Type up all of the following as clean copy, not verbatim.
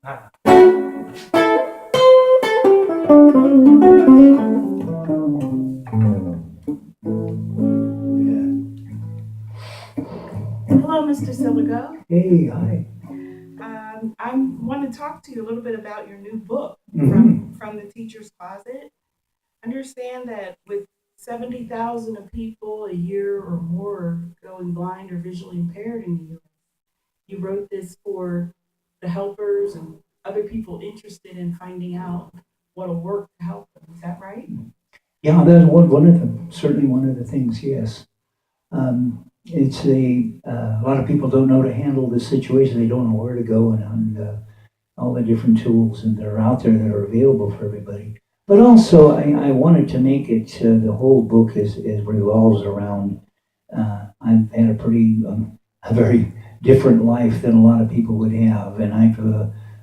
Ah. Hello, Mr. Siligo. Hey, hi. I want to talk to you a little bit about your new book, from the Teacher's Closet. Understand that with 70,000 of people a year or more going blind or visually impaired in the U.S., you wrote this for the helpers and other people interested in finding out what'll work to help them. Is that right? Yeah, that's one of the certainly one of the things. Yes, it's a lot of people don't know to handle this situation. They don't know where to go and all the different tools that are out there that are available for everybody. But also, I wanted to make it the whole book is revolves around. I've had a very different life than a lot of people would have, and I've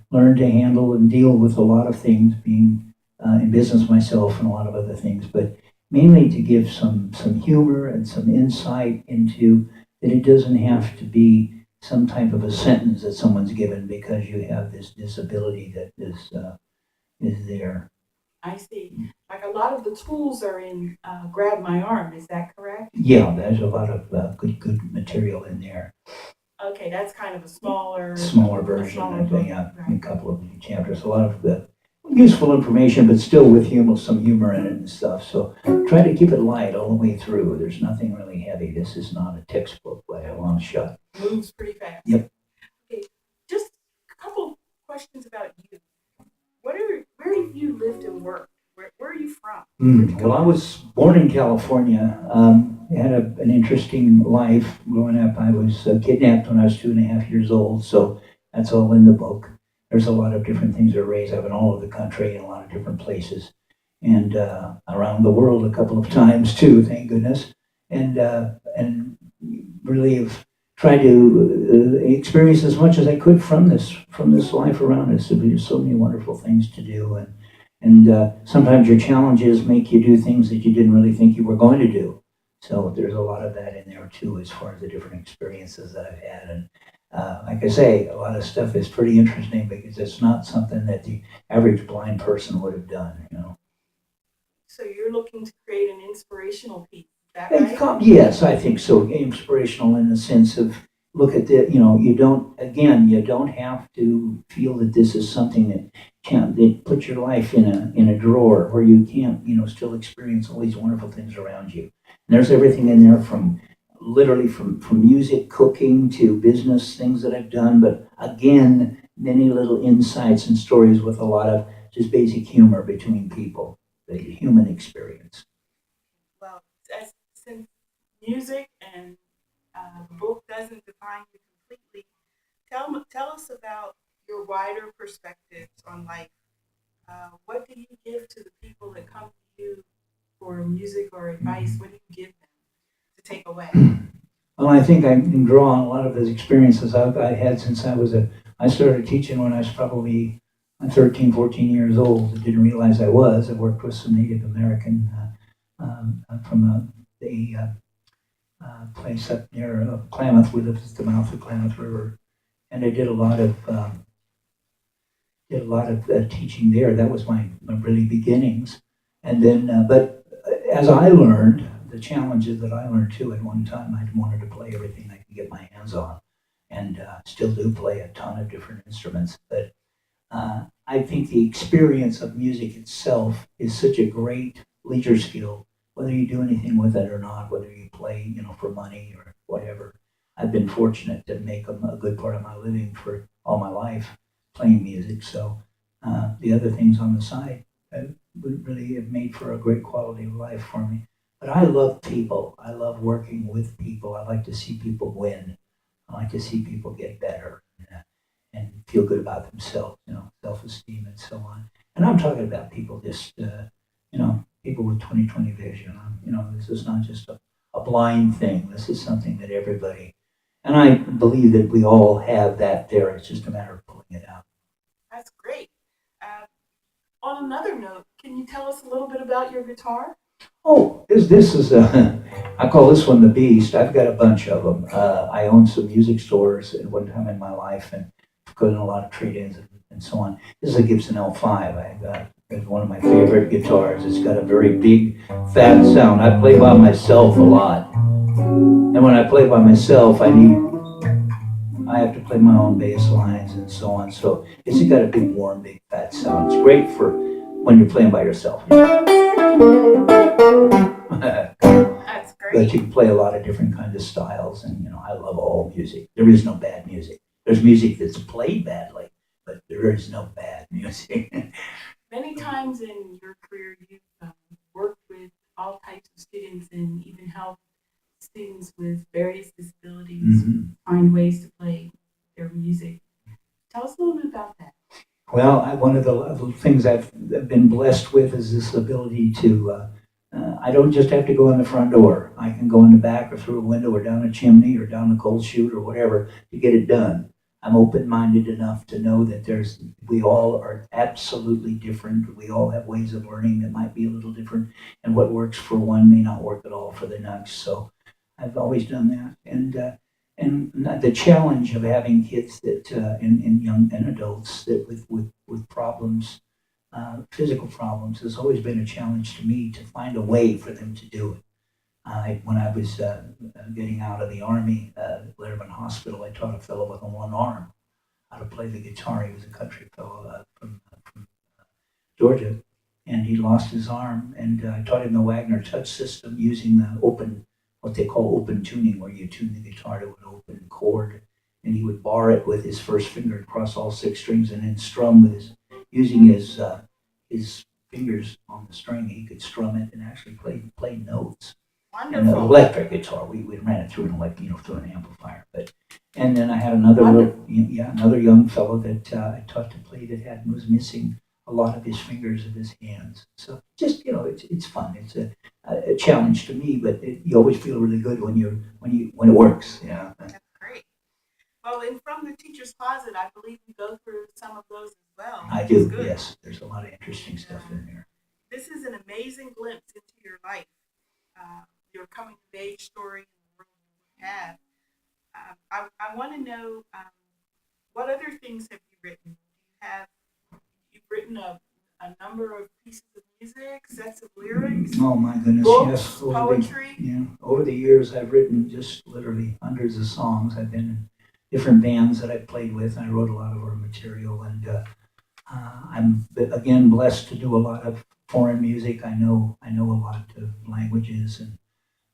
learned to handle and deal with a lot of things, being in business myself and a lot of other things. But mainly to give some humor and some insight into that it doesn't have to be some type of a sentence that someone's given because you have this disability that is there. I see. Like a lot of the tools are in Grab My Arm. Is that correct? Yeah, there's a lot of good material in there. Okay, that's kind of a smaller, Smaller version, smaller I book. think, yeah, a Right. couple of chapters, a lot of the useful information, but still with humor, some humor in it and stuff. So try to keep it light all the way through. There's nothing really heavy. This is not a textbook by a long shot. Moves pretty fast. Yep. Okay, just a couple questions about you. Where have you lived and worked? Where are you from? Well, I was born in California. Had an interesting life growing up. I was kidnapped when I was 2.5 years old, so that's all in the book. There's a lot of different things that are raised up in all over the country in a lot of different places, and around the world a couple of times too. Thank goodness, and really have tried to experience as much as I could from this life around us. There's so many wonderful things to do, and sometimes your challenges make you do things that you didn't really think you were going to do. So there's a lot of that in there too, as far as the different experiences that I've had. And like I say, a lot of stuff is pretty interesting because it's not something that the average blind person would have done. So you're looking to create an inspirational piece. Is that right? Yes, I think so. Inspirational in the sense of look at the, you don't have to feel that this is something that puts your life in a drawer where you can't, still experience all these wonderful things around you. And there's everything in there from literally from music, cooking to business things that I've done, but again, many little insights and stories with a lot of just basic humor between people, the human experience. Well, since music and the book doesn't define you completely, tell us about your wider perspectives on life. What do you give to the people that come to you for music or advice? What do you give them to take away? Well, I think I can draw on a lot of those experiences I had since I started teaching when I was probably 13, 14 years old. I didn't realize I was. I worked with some Native American from place up near Klamath. We lived at the mouth of the Klamath River, and I did a lot of teaching there. That was my really beginnings. And then, but as I learned, the challenges that I learned too at one time, I wanted to play everything I could get my hands on, and still do play a ton of different instruments. But I think the experience of music itself is such a great leisure skill, whether you do anything with it or not, whether you play, for money or whatever. I've been fortunate to make a good part of my living for all my life playing music. So the other things on the side would really have made for a great quality of life for me. But I love people. I love working with people. I like to see people win. I like to see people get better and feel good about themselves, self-esteem and so on. And I'm talking about people just, people with 20/20 vision. This is not just a blind thing. This is something that everybody, and I believe that we all have that there. It's just a matter of pulling it out. That's great. Uh, on another note, can you tell us a little bit about your guitar? Oh, this is I call this one the beast. I've got a bunch of them. I owned some music stores at one time in my life and put in a lot of trade-ins and and so on. This is a Gibson L5. I got it's one of my favorite guitars. It's got a very big, fat sound. I play by myself a lot, and when I play by myself, I have to play my own bass lines and so on. So it's got a big, warm, big, fat sound. It's great for when you're playing by yourself. That's But great. you can play a lot of different kinds of styles, and I love all music. There is no bad music. There's music that's played badly, but there is no bad music. Many times in your career, you've worked with all types of students and even helped students with various disabilities Mhm. find ways to play their music. Tell us a little bit about that. Well, one of the things I've been blessed with is this ability to. I don't just have to go in the front door. I can go in the back or through a window or down a chimney or down a coal chute or whatever to get it done. I'm open-minded enough to know that we all are absolutely different. We all have ways of learning that might be a little different, and what works for one may not work at all for the next. So I've always done that, and the challenge of having kids that and young and adults that with problems, physical problems, has always been a challenge to me to find a way for them to do it. When I was getting out of the Army, Letterman Hospital, I taught a fellow with one arm how to play the guitar. He was a country fellow from Georgia, and he lost his arm. And I taught him the Wagner touch system using the what they call open tuning, where you tune the guitar to an open chord. And he would bar it with his first finger across all six strings, and then strum with using his fingers on the string. He could strum it and actually play notes. And an Wonderful. electric guitar. We ran it through through an amplifier. And then I had another young fellow that I taught to play that was missing a lot of his fingers of his hands. So just it's fun. It's a challenge to me, but you always feel really good when it works. Yeah, That's great. Well, and from the teacher's closet, I believe you go through some of those as well. I Which is do. good. Yes, there's a lot of interesting stuff in there. This is an amazing glimpse into your life, your coming of age story, and the world you have. I want to know what other things have you written? You've written a number of pieces of music, sets of lyrics, Oh my goodness, books, yes. poetry. Over the years, I've written just literally hundreds of songs. I've been in different bands that I played with. I wrote a lot of our material, and I'm again blessed to do a lot of foreign music. I know a lot of languages, and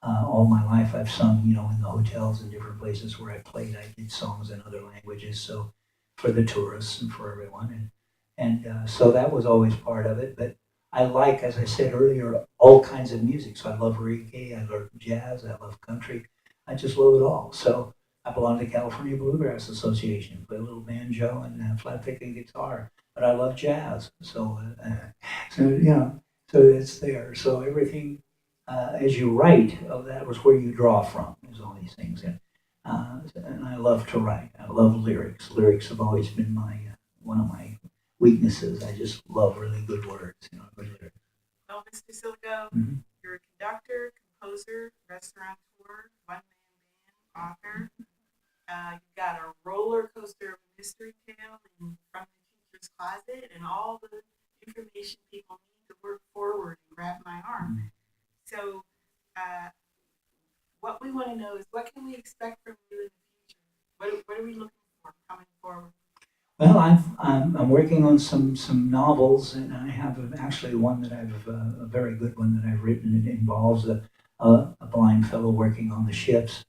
all my life I've sung, in the hotels and different places where I played. I did songs in other languages, so for the tourists and for everyone, and so that was always part of it. But I like, as I said earlier, all kinds of music. So I love reggae, I love jazz, I love country. I just love it all. So I belong to the California Bluegrass Association, play a little banjo and flat picking guitar, but I love jazz. So it's there. So everything as you write, that was where you draw from. Is all these things, and I love to write. I love lyrics. Lyrics have always been my one of my weaknesses. I just love really good words. Good lyrics. Well, Mr. Silico, Mhm. you're a conductor, composer, restaurateur, one-man band, author. You've got a roller coaster of a mystery tale from the teacher's closet, and all the information people need to work forward and grab my arm. So, uh, what we want to know is what can we expect from you in the future? What are we looking for coming forward? Well, I'm working on some novels, and I have actually one that I've a very good one that I've written. It involves a blind fellow working on the ships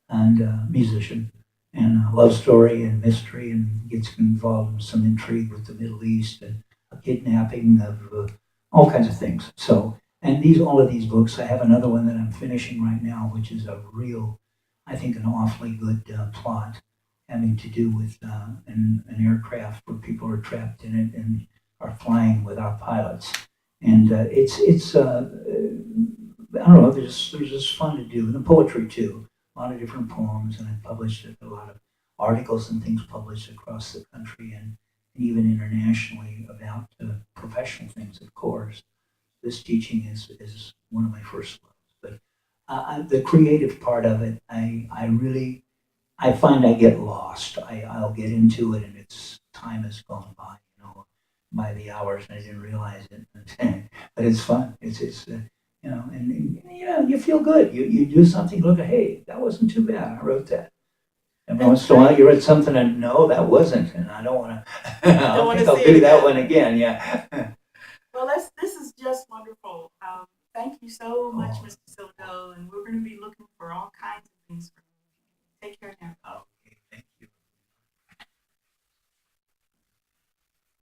and a musician, and a love story and mystery, and gets involved in some intrigue with the Middle East and a kidnapping of all kinds of things. So, and all of these books, I have another one that I'm finishing right now, which is a real, I think, an awfully good plot having to do with an aircraft where people are trapped in it and are flying without pilots. And it's I don't know. There's just fun to do, and the poetry too. A lot of different poems, and I published a lot of articles and things published across the country and even internationally about professional things, of course. This teaching is one of my first loves. But the creative part of it, I find I get lost. I'll get into it, and it's time has gone by, by the hours, and I didn't realize it. But it's fun. And you feel good. You do something, look, hey, that wasn't too bad. I wrote that. Every once in a while, you read something and no, that wasn't, and I don't want to. I Don't wanna think I'll see it do that again. one again. Yeah. Well, this is just wonderful. Thank you so much, Oh. Mr. Sildo, and we're going to